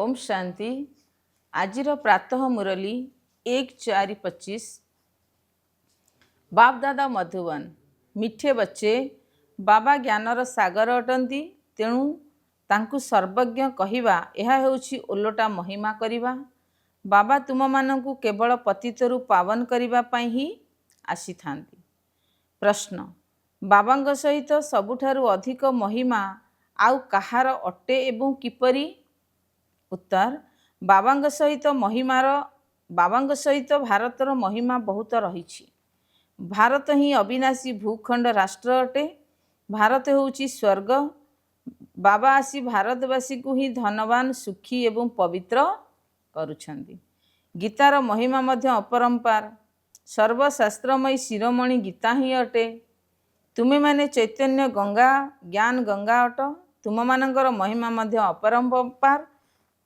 ओम शांति। आजिर प्रातः मुरली 1-4-25। बाप दादा मधुबन। मिठे बच्चे बाबा ज्ञानर सागर अटंती, तेणु तांकु सर्वज्ञ कहिबा एहा हेउछि ओलोटा महिमा करिबा। बाबा तुम मानंकु केवल पतितरु पावन करिबा पई ही आसी थांती। प्रश्न, बाबांग सहित सबुठारु अधिक महिमा आउ कहार अटे एवं किपरि? उत्तर, बाबांग सहित भारतर महिमा बहुत रही। भारत ही अविनाशी भूखंड राष्ट्र अटे। भारत होउछि स्वर्ग। बाबा आसी भारतवासी को ही धनवान, सुखी एवं पवित्र करुछंदी। गीतार महिमा मध्य अपरंपार। सर्वशास्त्रमयी शिरोमणि गीता ही अटे। तुमे माने चैतन्य गंगा, ज्ञान गंगा अट। तुम मानकर महिमा मध्य अपरंपार।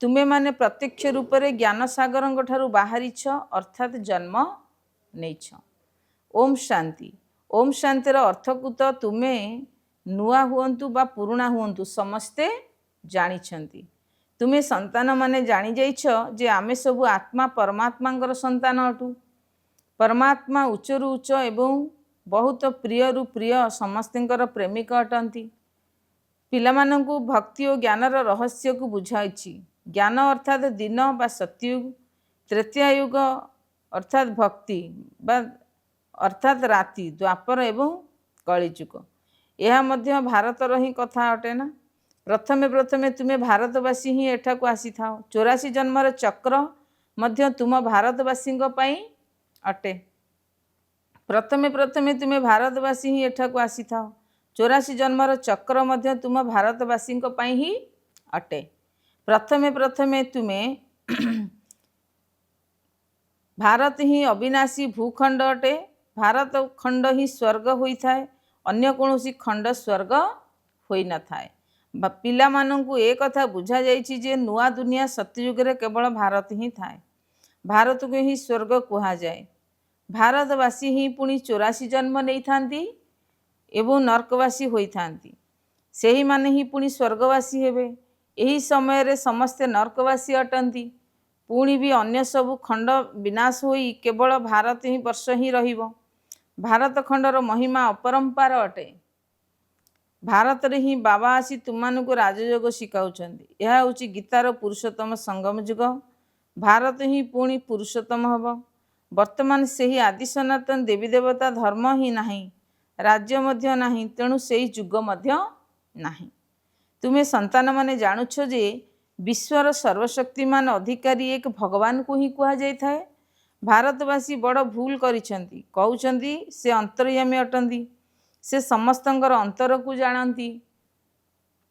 तुमे माने प्रत्यक्ष रूप से ज्ञान सागर ठारू बाहरीछ, अर्थात जन्म नेछ। ओम शांति। ओम शांतिर अर्थ को तो तुमे नुआ हुअंतु बा पुरुणा हुअंतु समस्ते जानिछंती। तुमे संतान माने जानी जाइछ जे आमे सबु आत्मा परमात्मांगर संतान अटु। परमात्मा उच्चरु उच्च एवं बहुत प्रियरु प्रिय समस्तिंकर प्रेमिक अटंती। पिलामानंकु भक्ति और ज्ञानर रहस्य को बुझाइछि। ज्ञान अर्थात दिन बा सत्युग, तृतीय युग अर्थात भक्ति बा अर्थात राति, द्वापर एवं कलिजुग। यह मध्य भारतर ही कथा अटे ना। प्रथमे तुमे भारतवासी ही एठाकु आसी थाओ। 84 जन्मर चक्र मध्य तुम भारतवासी पई अटे। प्रथमे तुमे भारतवासी ही एठाकु आसी थाओ। 84 जन्मर चक्र मध्य तुम भारतवासी पई ही अटे। प्रथमे तुमे भारत ही अविनाशी भूखंड अटे। भारत खंड ही स्वर्ग होई थाए, अन्य कौनसी खंड स्वर्ग होई न थाए। पिला मानंकु ए कथा बुझा जाइछि जे नुआ दुनिया सत्ययुग रे केवल भारत ही थाए। भारत को ही स्वर्ग कुहा जाए। भारतवासी ही पुणी 84 जन्म नहीं थांती एवं नरकवासी होई थांती। सेही माने ही पुणी स्वर्गवासी हेबे। एही समय रे समस्ते नरकवासी अटंती। पुणी भी अन्य सबु खंड विनाश होई केवल भारत ही वर्ष ही रहिबो। भारत खंडर महिमा अपरंपार अटे। भारत रे ही बाबा आसी तुमानकु राजयोग शिखाउछंदी। यह होची गीतार पुरुषोत्तम संगम युग। भारत ही पुणी पुरुषोत्तम हब। वर्तमान सेही आदि सनातन देवी देवता धर्म ही नाही, राज्य मध्य नाही, तेणु सेही युग मध्य नाही। तुमे संतान माने जानुछ जे विश्वर सर्वशक्तिमान अधिकारी एक भगवान को ही कुहा जाय थाए। भारतवासी बड़ भूल करिछंती। कहउछंती से अंतर्यामी अटंती, से समस्तंकर अंतर को जानती।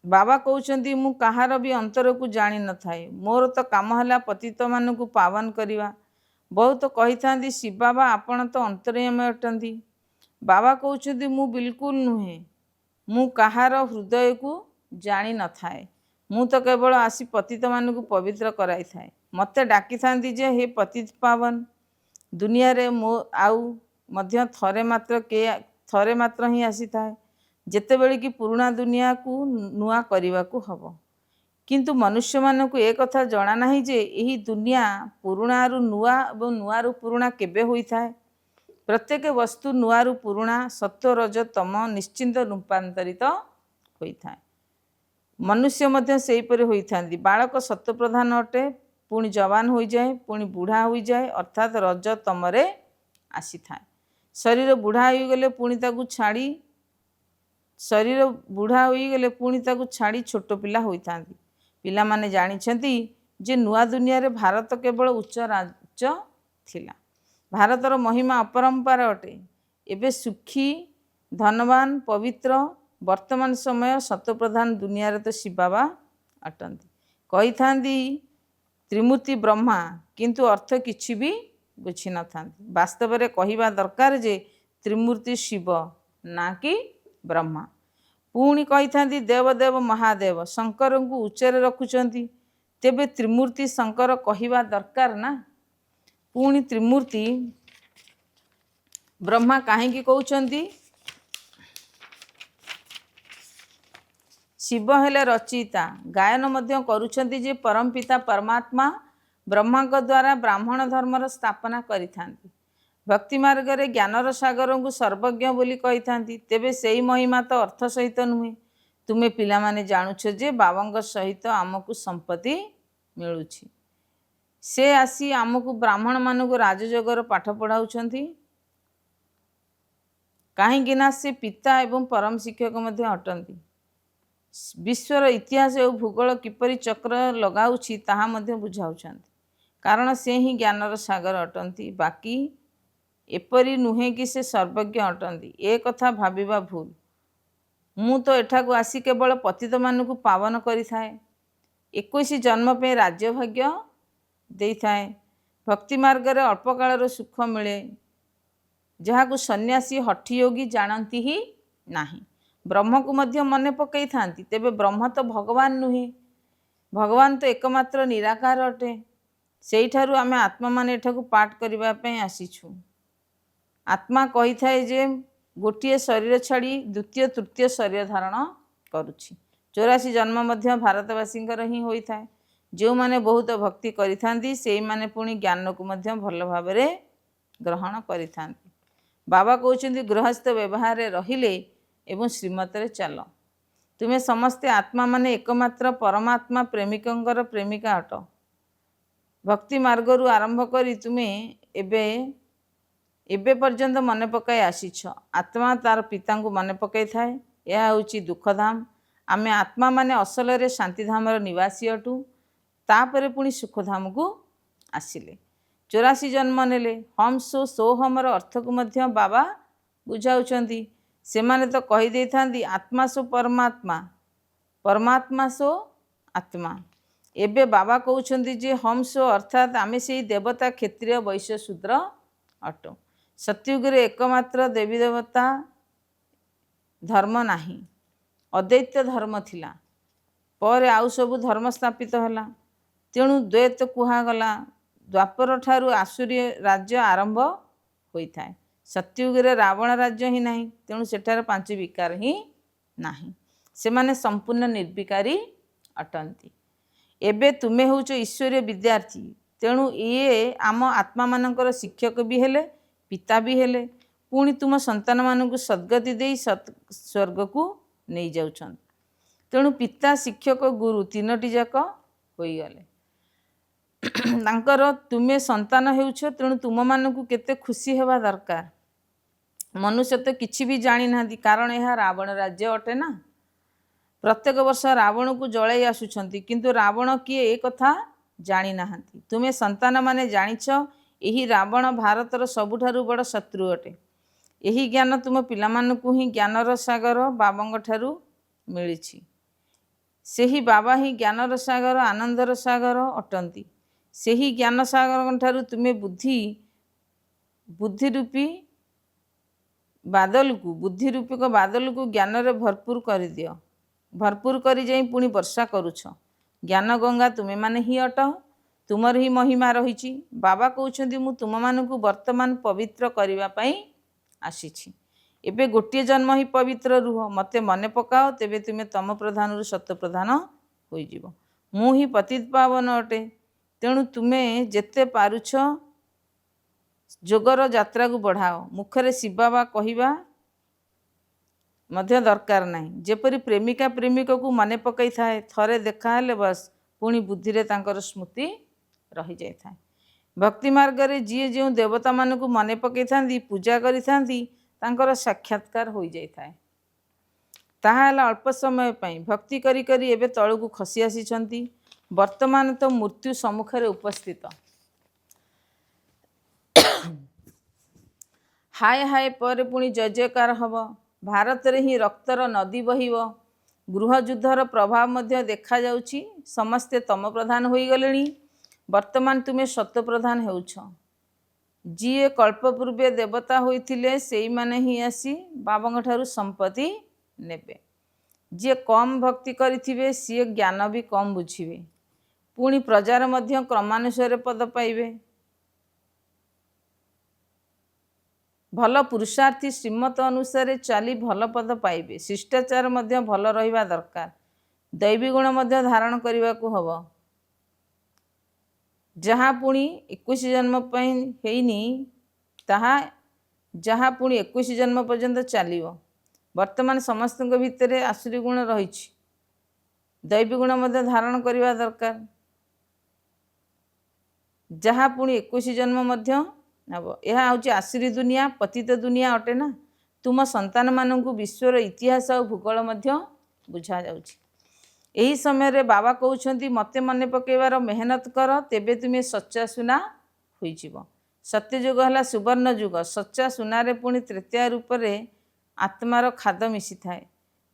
बाबा कहउछंती मु कहार भी अंतर को जानी न थाए। मोर तो काम हला पतित मानकु पावन करिवा। बहुत कही थांती शिव बाबा आपण तो अंतर्यामी अटंती। बाबा कहउछंती मु बिल्कुल नुहे। मु कहार हृदय को जानी न थाए। मु तो केवल आसी पतित मानकु पवित्र कराई थाए। मते डाकी थांती जे हे पतित पावन। दुनिया रे मो आउ मध्य थरे मात्र ही आसी थाए, जेतेबेले कि पुराना दुनिया को नुआ करने को हबो। किंतु मनुष्य मानकु एक कथा जणा नाही जे एही दुनिया पुराना रु नुआ एवं नुआ रु पुराना केबे होई थाए। प्रत्येक वस्तु नुआ रु पुराना, सत्व रज तम निश्चिंत रूपांतरित होई थाए। मनुष्य मध्य सेहीपरि होई थांती। बालक सत्व प्रधान अटे, पुणी जवान हो जाए, पुणी बुढ़ा हो जाए, अर्थात रज तमरे आसी थाए। शरीर बुढ़ा हो गले पुणी ताकु छाड़ी छोट पिला होई थांती। पिला माने जानिछंती जे नुआ दुनिया रे भारत केवल उच्च राज्य थिला। भारतर महिमा अपरंपार अटे। एबे सुखी, धनवान, पवित्र वर्तमान समय सत्वप्रधान दुनिया रे तो शिव बाबा अटंती। कही थांती त्रिमूर्ति ब्रह्मा, किंतु अर्थ किछि भी बुझी न थांती। वास्तव रे कहिबा दरकार जे त्रिमूर्ति शिव ना कि ब्रह्मा। पुणी कही थांती देवदेव महादेव शंकर को उच्चरे रखुचंती। तेबे त्रिमूर्ति शंकर कहिबा दरकार ना। पुणी त्रिमूर्ति ब्रह्मा काहेकि कहउचंती? ଶିବ ହେଲେ ରଚୟିତା, ଗାୟନ ମଧ୍ୟ କରୁଛନ୍ତି ଯେ ପରମପିତା ପରମାତ୍ମା ବ୍ରହ୍ମାଙ୍କ ଦ୍ୱାରା ବ୍ରାହ୍ମଣ ଧର୍ମର ସ୍ଥାପନା କରିଥାନ୍ତି। ଭକ୍ତି ମାର୍ଗରେ ଜ୍ଞାନର ସାଗରଙ୍କୁ ସର୍ବଜ୍ଞ ବୋଲି କହିଥାନ୍ତି। ତେବେ ସେଇ ମହିମା ତ ଅର୍ଥ ସହିତ ନୁହେଁ। ତୁମେ ପିଲାମାନେ ଜାଣୁଛ ଯେ ବାବାଙ୍କ ସହିତ ଆମକୁ ସମ୍ପତ୍ତି ମିଳୁଛି। ସେ ଆସି ଆମକୁ ବ୍ରାହ୍ମଣମାନଙ୍କୁ ରାଜଯୋଗର ପାଠ ପଢ଼ାଉଛନ୍ତି। କାହିଁକି ନା ସେ ପିତା ଏବଂ ପରମ ଶିକ୍ଷକ ମଧ୍ୟ ଅଟନ୍ତି। ବିଶ୍ୱର ଇତିହାସ ଓ ଭୂଗୋଳ କିପରି ଚକ୍ର ଲଗାଉଛି ତାହା ମଧ୍ୟ ବୁଝାଉଛନ୍ତି। କାରଣ ସେ ହିଁ ଜ୍ଞାନର ସାଗର ଅଟନ୍ତି। ବାକି ଏପରି ନୁହେଁ କି ସେ ସର୍ବଜ୍ଞ ଅଟନ୍ତି, ଏ କଥା ଭାବିବା ଭୁଲ। ମୁଁ ତ ଏଠାକୁ ଆସି କେବଳ ପତିତମାନଙ୍କୁ ପାବନ କରିଥାଏ। 21 ଜନ୍ମ ପାଇଁ ରାଜ୍ୟଭାଗ୍ୟ ଦେଇଥାଏ। ଭକ୍ତି ମାର୍ଗରେ ଅଳ୍ପ କାଳର ସୁଖ ମିଳେ, ଯାହାକୁ ସନ୍ନ୍ୟାସୀ ହଠିଯୋଗୀ ଜାଣନ୍ତି ହିଁ ନାହିଁ। ବ୍ରହ୍ମକୁ ମଧ୍ୟ ମନେ ପକାଇଥାନ୍ତି, ତେବେ ବ୍ରହ୍ମ ତ ଭଗବାନ ନୁହେଁ। ଭଗବାନ ତ ଏକମାତ୍ର ନିରାକାର ଅଟେ। ସେଇଠାରୁ ଆମେ ଆତ୍ମାମାନେ ଏଠାକୁ ପାଠ କରିବା ପାଇଁ ଆସିଛୁ। ଆତ୍ମା କହିଥାଏ ଯେ ଗୋଟିଏ ଶରୀର ଛାଡ଼ି ଦ୍ୱିତୀୟ ତୃତୀୟ ଶରୀର ଧାରଣ କରୁଛି। 84 ଜନ୍ମ ମଧ୍ୟ ଭାରତବାସୀଙ୍କର ହିଁ ହୋଇଥାଏ। ଯେଉଁମାନେ ବହୁତ ଭକ୍ତି କରିଥାନ୍ତି ସେଇମାନେ ପୁଣି ଜ୍ଞାନକୁ ମଧ୍ୟ ଭଲ ଭାବରେ ଗ୍ରହଣ କରିଥାନ୍ତି। ବାବା କହୁଛନ୍ତି ଗୃହସ୍ଥ ବ୍ୟବହାରରେ ରହିଲେ ଏବଂ ଶ୍ରୀମତରେ ଚାଲ। ତୁମେ ସମସ୍ତେ ଆତ୍ମାମାନେ ଏକମାତ୍ର ପରମାତ୍ମା ପ୍ରେମିକଙ୍କର ପ୍ରେମିକା ଅଟ। ଭକ୍ତି ମାର୍ଗରୁ ଆରମ୍ଭ କରି ତୁମେ ଏବେ ପର୍ଯ୍ୟନ୍ତ ମନେ ପକାଇ ଆସିଛ। ଆତ୍ମା ତାର ପିତାଙ୍କୁ ମନେ ପକାଇଥାଏ। ଏହା ହେଉଛି ଦୁଃଖଧାମ। ଆମେ ଆତ୍ମାମାନେ ଅସଲରେ ଶାନ୍ତିଧାମର ନିବାସୀ ଅଟୁ। ତାପରେ ପୁଣି ସୁଖଧାମକୁ ଆସିଲେ 84 ଜନ୍ମ ନେଲେ। ହମ୍ ସୋ ସୋହମର ଅର୍ଥକୁ ମଧ୍ୟ ବାବା ବୁଝାଉଛନ୍ତି। ସେମାନେ ତ କହିଦେଇଥାନ୍ତି ଆତ୍ମା ସୋ ପରମାତ୍ମା, ପରମାତ୍ମା ସୋ ଆତ୍ମା। ଏବେ ବାବା କହୁଛନ୍ତି ଯେ ହମ୍ ସୋ ଅର୍ଥାତ୍ ଆମେ ସେଇ ଦେବତା, କ୍ଷତ୍ରିୟ, ବୈଶ୍ୟ, ଶୂଦ୍ର ଅଟୁ। ସତ୍ୟୁଗରେ ଏକମାତ୍ର ଦେବୀ ଦେବତା ଧର୍ମ ନାହିଁ, ଅଦ୍ୱୈତ ଧର୍ମ ଥିଲା। ପରେ ଆଉ ସବୁ ଧର୍ମ ସ୍ଥାପିତ ହେଲା, ତେଣୁ ଦ୍ୱୈତ କୁହାଗଲା। ଦ୍ୱାପର ଠାରୁ ଆସୁରୀ ରାଜ୍ୟ ଆରମ୍ଭ ହୋଇଥାଏ। ସତ୍ୟୁଗରେ ରାବଣ ରାଜ୍ୟ ହିଁ ନାହିଁ, ତେଣୁ ସେଠାରେ 5 ବିକାର ହିଁ ନାହିଁ। ସେମାନେ ସମ୍ପୂର୍ଣ୍ଣ ନିର୍ବିକାରୀ ଅଟନ୍ତି। ଏବେ ତୁମେ ହେଉଛ ଈଶ୍ୱରୀୟ ବିଦ୍ୟାର୍ଥୀ, ତେଣୁ ଇଏ ଆମ ଆତ୍ମାମାନଙ୍କର ଶିକ୍ଷକ ବି ହେଲେ, ପିତା ବି ହେଲେ। ପୁଣି ତୁମ ସନ୍ତାନମାନଙ୍କୁ ସଦ୍ଗତି ଦେଇ ସ୍ୱର୍ଗକୁ ନେଇଯାଉଛନ୍ତି। ତେଣୁ ପିତା, ଶିକ୍ଷକ, ଗୁରୁ ତିନୋଟି ଯାକ ହୋଇଗଲେ ତାଙ୍କର। ତୁମେ ସନ୍ତାନ ହେଉଛ, ତେଣୁ ତୁମମାନଙ୍କୁ କେତେ ଖୁସି ହେବା ଦରକାର। ମନୁଷ୍ୟ ତ କିଛି ବି ଜାଣିନାହାନ୍ତି, କାରଣ ଏହା ରାବଣ ରାଜ୍ୟ ଅଟେ ନା। ପ୍ରତ୍ୟେକ ବର୍ଷ ରାବଣକୁ ଜଳାଇ ଆସୁଛନ୍ତି, କିନ୍ତୁ ରାବଣ କିଏ ଏ କଥା ଜାଣିନାହାନ୍ତି। ତୁମେ ସନ୍ତାନମାନେ ଜାଣିଛ ଏହି ରାବଣ ଭାରତର ସବୁଠାରୁ ବଡ଼ ଶତ୍ରୁ ଅଟେ। ଏହି ଜ୍ଞାନ ତୁମ ପିଲାମାନଙ୍କୁ ହିଁ ଜ୍ଞାନର ସାଗର ବାବାଙ୍କ ଠାରୁ ମିଳିଛି। ସେହି ବାବା ହିଁ ଜ୍ଞାନର ସାଗର, ଆନନ୍ଦର ସାଗର ଅଟନ୍ତି। ସେହି ଜ୍ଞାନ ସାଗରଙ୍କ ଠାରୁ ତୁମେ ବୁଦ୍ଧିରୂପିକ ବାଦଲକୁ ଜ୍ଞାନରେ ଭରପୁର କରିଦିଅ। ଭରପୁର କରି ଯାଇ ପୁଣି ବର୍ଷା କରୁଛ। ଜ୍ଞାନ ଗଙ୍ଗା ତୁମେମାନେ ହିଁ ଅଟ। ତୁମର ହିଁ ମହିମା ରହିଛି। ବାବା କହୁଛନ୍ତି ମୁଁ ତୁମମାନଙ୍କୁ ବର୍ତ୍ତମାନ ପବିତ୍ର କରିବା ପାଇଁ ଆସିଛି। ଏବେ ଗୋଟିଏ ଜନ୍ମ ହିଁ ପବିତ୍ର ରୁହ, ମୋତେ ମନେ ପକାଅ, ତେବେ ତୁମେ ତମ ପ୍ରଧାନରୁ ଶତପ୍ରଧାନ ହୋଇଯିବ। ମୁଁ ହିଁ ପତିତ ପାବନ ଅଟେ। ତେଣୁ ତୁମେ ଯେତେ ପାରୁଛ ଯୋଗର ଯାତ୍ରାକୁ ବଢ଼ାଅ। ମୁଖରେ ଶିବା ବା କହିବା ମଧ୍ୟ ଦରକାର ନାହିଁ। ଯେପରି ପ୍ରେମିକା ପ୍ରେମିକକୁ ମନେ ପକାଇଥାଏ, ଥରେ ଦେଖାହେଲେ ବସ୍ ପୁଣି ବୁଦ୍ଧିରେ ତାଙ୍କର ସ୍ମୃତି ରହିଯାଇଥାଏ। ଭକ୍ତି ମାର୍ଗରେ ଯିଏ ଯେଉଁ ଦେବତାମାନଙ୍କୁ ମନେ ପକାଇଥାନ୍ତି, ପୂଜା କରିଥାନ୍ତି, ତାଙ୍କର ସାକ୍ଷାତକାର ହୋଇଯାଇଥାଏ। ତାହା ହେଲା ଅଳ୍ପ ସମୟ ପାଇଁ। ଭକ୍ତି କରି କରି ଏବେ ତଳକୁ ଖସି ଆସିଛନ୍ତି। ବର୍ତ୍ତମାନ ତ ମୃତ୍ୟୁ ସମ୍ମୁଖରେ ଉପସ୍ଥିତ। ହାୟ ହାୟ ପରେ ପୁଣି ଜୟ ଜୟକାର ହେବ। ଭାରତରେ ହିଁ ରକ୍ତର ନଦୀ ବହିବ। ଗୃହଯୁଦ୍ଧର ପ୍ରଭାବ ମଧ୍ୟ ଦେଖାଯାଉଛି। ସମସ୍ତେ ତମ ପ୍ରଧାନ ହୋଇଗଲେଣି। ବର୍ତ୍ତମାନ ତୁମେ ସତ୍ୱପ୍ରଧାନ ହେଉଛ। ଯିଏ କଳ୍ପ ପୂର୍ବେ ଦେବତା ହୋଇଥିଲେ ସେଇମାନେ ହିଁ ଆସି ବାବାଙ୍କ ଠାରୁ ସମ୍ପତ୍ତି ନେବେ। ଯିଏ କମ୍ ଭକ୍ତି କରିଥିବେ ସିଏ ଜ୍ଞାନ ବି କମ୍ ବୁଝିବେ। ପୁଣି ପ୍ରଜାର ମଧ୍ୟ କ୍ରମାନୁସାରେ ପଦ ପାଇବେ। ଭଲ ପୁରୁଷାର୍ଥୀ ଶ୍ରୀମତ ଅନୁସାରେ ଚାଲି ଭଲ ପଦ ପାଇବେ। ଶିଷ୍ଟାଚାର ମଧ୍ୟ ଭଲ ରହିବା ଦରକାର। दैवी गुण मध्य धारण करने को हब जहाँ पुणी 21 जन्म हैनी ताहा जहाँ पुणी 21 जन्म पर्यंत चलो वर्तमान समस्त भितर आसुरी गुण रही दैवी गुण मध्य धारण करने दरकार जहाँ पुणी 21 जन्म मध्य हम यह हूँ आसुरी दुनिया पतित दुनिया अटे ना तुम संतान मानू विश्वर इतिहास और भूगोल मध्य बुझा जाउछि। एही समय रे बाबा कहउछंती मते मने पकेबार मेहनत कर तेबे तुमे सच्चा सुना होइजिव। सत्य युग है सुवर्ण युग सच्चा सुनारे पुणी तृतीय रूप से आत्मार खाद मिसी थाए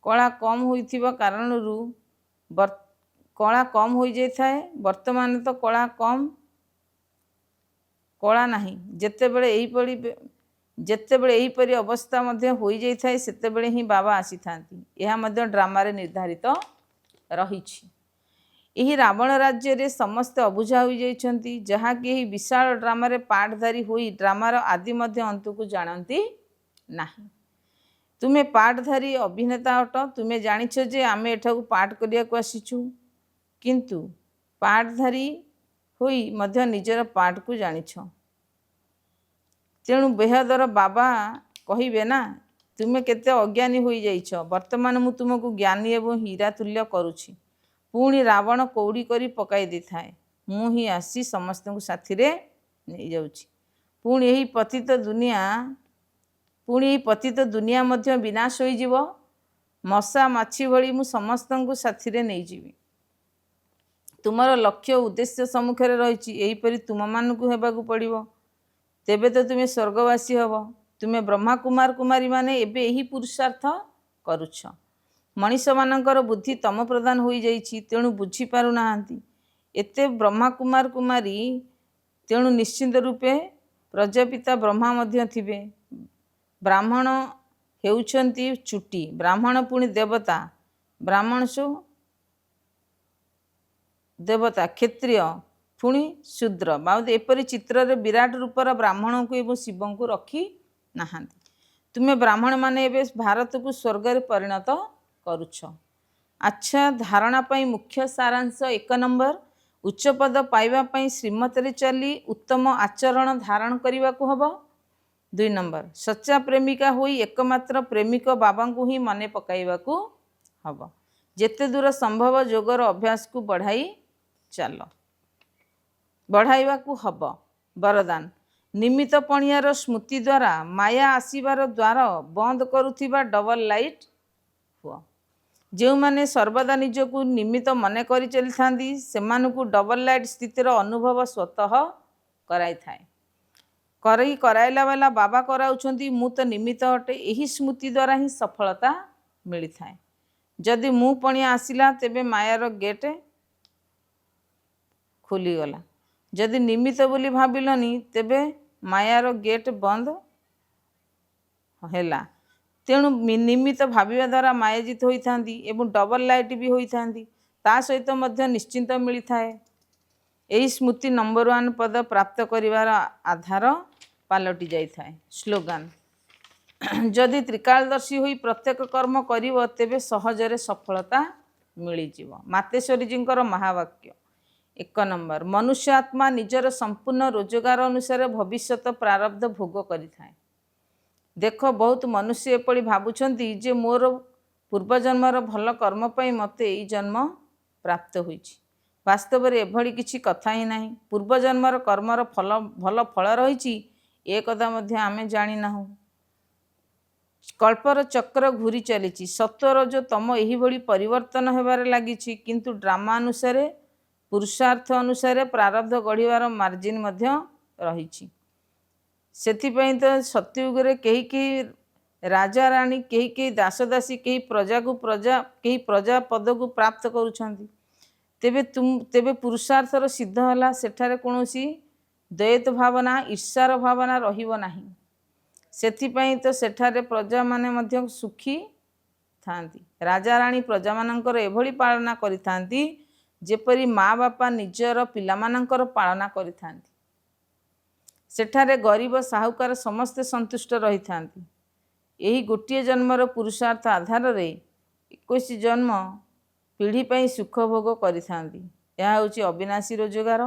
कला कम होइथिबा कारणरू कला कम हो जाए वर्तमान तो कला कम कला नहीं जेतेबेले एहीपरी अवस्था मध्य हो जाए सेतेबेले ही बाबा आसी थांती यह मध्य ड्रामा रे निर्धारित रहिछि। यही रावण राज्य रे समस्त अबुझा हो जाइछंती जहाँकि यही विशाल ड्रामा रे पाठधारी होई ड्रामार आदि मध्य अंत को जानती नहीं। तुम्हें पाठधारी अभिनेता अट तुम्हें जानिछ जे आमे एठाकू पाठ करिया को आसीछु किंतु पाठधारी होई मध्य निजर पाठ को जानिछ तेणु बेहदर बाबा कहिबे ना तुम्हें केते अज्ञानी हो जाइछ वर्तमान मु तुमको ज्ञानी एवं हीरा तुल्य करुछि पुणी रावण कौड़ी करी पकाई दी थाए मु ही आसी समस्त को साथी रे नहीं जाउछि पुणी यही पतित दुनिया मध्य विनाश होई जीव मशा माछी भली मु समस्त को साथी रे नहीं जीवी तुमर लक्ष्य उद्देश्य सम्मुखें रही यहीपरि तुम मानू हेबाकू पड़िबो तेबे तो तुम्हें स्वर्गवासी हब तुम्हें ब्रह्मा कुमार कुमारी माने एबे यही पुरुषार्थ करुछ मनीष मानकर बुद्धि तम प्रदान हो जाइछि तेणु बुझी पारु नाहांती एते ब्रह्मा कुमार कुमारी तेणु निश्चिंत रूपे प्रजापिता ब्रह्मा मध्य थिबे ब्राह्मण हेउछंती चुटी ब्राह्मण पुणी देवता ब्राह्मण सु देवता क्षत्रिय पुणी शूद्र बाबद एपरी चित्र रे विराट रूपर ब्राह्मण को एवं शिव को रखी नाहांती तुम्हें ब्राह्मण माने एबे भारत को स्वर्ग रे परिणत करुछ। अच्छा धारणा पाई मुख्य सारांश 1 नंबर उच्च पद पाइबा पाई श्रीमत रे चली उत्तम आचरण धारण करने को हब 2 नंबर सच्चा प्रेमिका होई एकमात्र प्रेमिक बाबा को ही मने पकाइबा को हब जेते दूर संभव योगर अभ्यास को बढ़ाइबा को हब। वरदान निमित्त पणियार स्मृति द्वारा माया आसीबार द्वार बंद करुथिबा डबल लाइट हुआ जो माने सर्वदा निजको निमित्त मने करि चली थांदी सेमानकु डबल लाइट स्थितिर अनुभव स्वतः कराई थाए कराइला वाला बाबा कराउछंती मु तो निमित्त अटे यही स्मृति द्वारा ही सफलता मिली थाए जदि मु पणिया आसिला तेबे मायार गेट खुलीगला जदि निमित्त बोली भाविलनी तेबे मायार गेट बंद हैला तेणु निमित्त भाविबा द्वारा मायाजित होइथांती एवं डबल लाइट भी होइथांती ता सहित मध्य निश्चिंत मिली थाए यही स्मृति नंबर 1 पद प्राप्त करिवार आधार पालटि जाई थाए। स्लोगान जदि त्रिकालदर्शी होई प्रत्येक कर्म करिवो तेबे सहजरे सफलता मिली जीव। मातेश्वरी जींकर महावाक्य 1 नंबर मनुष्य आत्मा निजर संपूर्ण रोजगार अनुसार भविष्यत प्रारब्ध भोग करि थाए। देख बहुत मनुष्य एपड़ी भावुछंती जे मोर पूर्वजन्मर भल कर्म पाई मते एई जन्म प्राप्त होइछि वास्तव में एभली किछि कथा ही नहीं पूर्वजन्मर कर्मर फल भल फल रही एकदा मध्य आमे जानी नाहु कल्पर चक्र घूरी चली सत्वर जो तम यही भली परिवर्तन हेबार लागिछि किंतु ड्रामा अनुसार पुरुषार्थ अनुसार प्रारब्ध गढ़िवार मार्जिन मध्य रहिछि सेथिपई तो सतयुग रे कही राजा राणी कही दासदासी कही प्रजा को प्रजा कही प्रजा पद को प्राप्त करुछंती तेबे पुरुषार्थर सिद्ध होला सेठारे कोनोसी द्वैत भावना ईर्षार भावना रहिबो नाही सेथिपई तो सेठारे प्रजा माने मध्य सुखी थांती राजा राणी प्रजा मानकर एभली पालना करिथांती जेपरी माँ बापा निजर पिलामानकर पालना करिथांती सेठारे गरीब साहुकार समस्ते संतुष्ट रही थांती यही गोटे जन्मर पुरुषार्थ आधार रे 21 जन्म पीढ़ी पर सुख भोग करिथांती। यह हूँ अविनाशी रोजगार,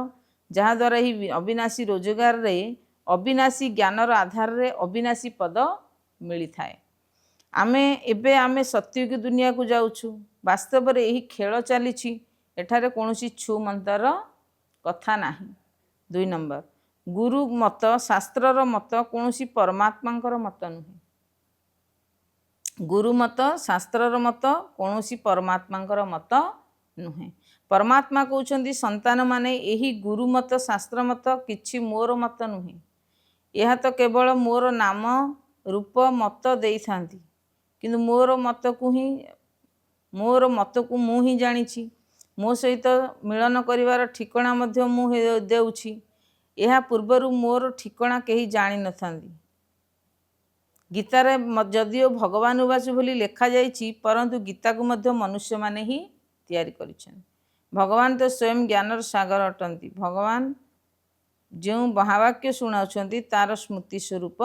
जहाँद्वारा ही अविनाशी रोजगार रे अविनाशी ज्ञानर आधार रे अविनाशी पद मिली थाए। आमे सत्युग दुनिया को जाऊछु। वास्तव रे यही खेल चली एठारे कौनसी छु मंतर कथा नाही। 2 नंबर गुरु मत शास्त्रर मत कौनसी परमात्मांकर मत नुहे। गुरु मत शास्त्रर मत कौनसी परमात्मांकर मत नुहे। परमात्मा कहउछंती संतान माने यही गुरु मत शास्त्र मत किछि मोर मत नुहे। यह तो केवल मोर नाम रूप मत देई थांती, किंतु मोर मत को मु ही जानिछि। मो सहित मिलन करिवार ठिकणा मध्य मु देउछि। यह पूर्वरु मोर ठिकणा केही जानि नथांती। गीतारे जदिओ भगवान उवाच बोली लेखा जाइछि, परंतु गीता को मध्य मनुष्य माने ही तैयारी करिछन। भगवान तो स्वयं ज्ञानर सागर अटंती। भगवान जो महावाक्य शुणाउछंती तार स्मृति स्वरूप,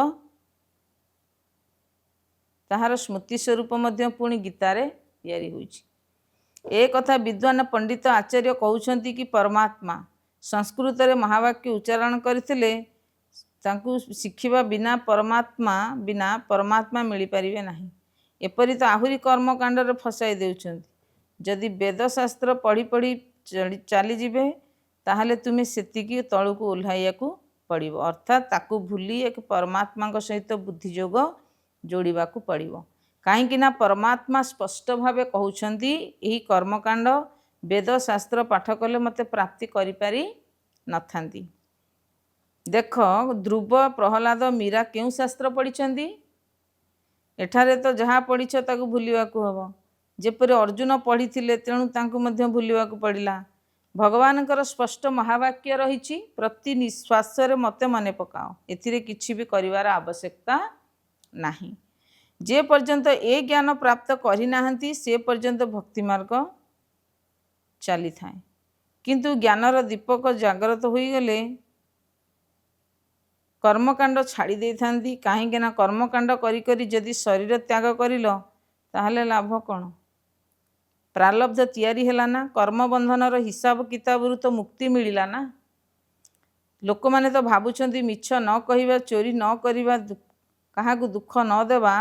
ताहार स्मृति स्वरूप मध्य पुणी गीतारे तैयारी होइछि। एक कथा विद्वान पंडित आचार्य कहउछंती कि परमात्मा संस्कृत रे महावाक्य उच्चारण करथिले तांकु शिखिबा बिना परमात्मा मिली परिबे नाही। एपरि तो आहुरी कर्मकांड रे फसाई देउछंती। जदि वेद शास्त्र पढ़ी पढ़ी चली जिबे ताहले तुमे सेतिकी तळुकु ओल्हाइयाकु पड़िबो, अर्थात ताकु भूली एक परमात्मा सहित बुद्धियोग जोड़ाकू पड़िबो। काहेकि ना परमात्मा स्पष्ट भावे कहउछंती एही कर्मकांड वेद शास्त्र पाठ कले मते प्राप्ति करि पारि नथांती। देख ध्रुव प्रहलाद मीरा क्यों शास्त्र पढ़ी? एठारे तो जहाँ पढ़ीछ ताकू भूलिबाकू हबो। जेपरि अर्जुन पढ़ी थिले तेणु तांकू मध्य भूलिबाकू पड़िला। भगवानकर स्पष्ट महावाक्य रहिछि, प्रति निश्वास रे मते मने पकाओ। एथिरे किछि भी करिवार आवश्यकता नाही। जे पर्यंत ए ज्ञान प्राप्त करि नाहंती से पर्यंत भक्ति मार्ग चली थाए। किंतु ज्ञानर दीपक जागृत होई गले कर्मकांड छाड़ी दे थांती। काहेकि ना कर्मकांड करी करी जदि शरीर त्याग करिल ताहले लाभ कौन? प्रारब्ध तैयारी हैला ना। कर्म बंधनर हिसाब किताब तो मुक्ति मिलिला ना। लोक माने तो भाबुछंती मिछ न कहिबा, चोरी न करिबा, काहाकू दुख न देवा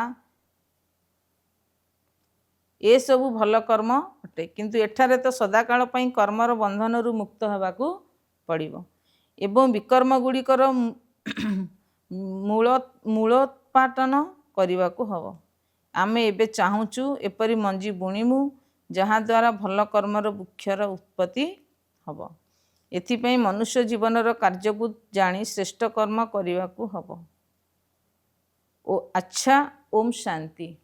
ए सबु भल कर्म अटे। किंतु एठारे तो सदाकाल पई कर्मर बंधनरु मुक्त हेबाकू पड़िबो एवं विकर्म गुड़िकर मूलोत्पाटन करने हब। आमे एबे चाहूचु एपरी मंजी बुणीमु जहाँ द्वारा भल कर्मर वृक्षर उत्पत्ति हब। एथिपई मनुष्य जीवनर कार्य को जानी श्रेष्ठ कर्म करने हब। ओ अच्छा, ओम शांति।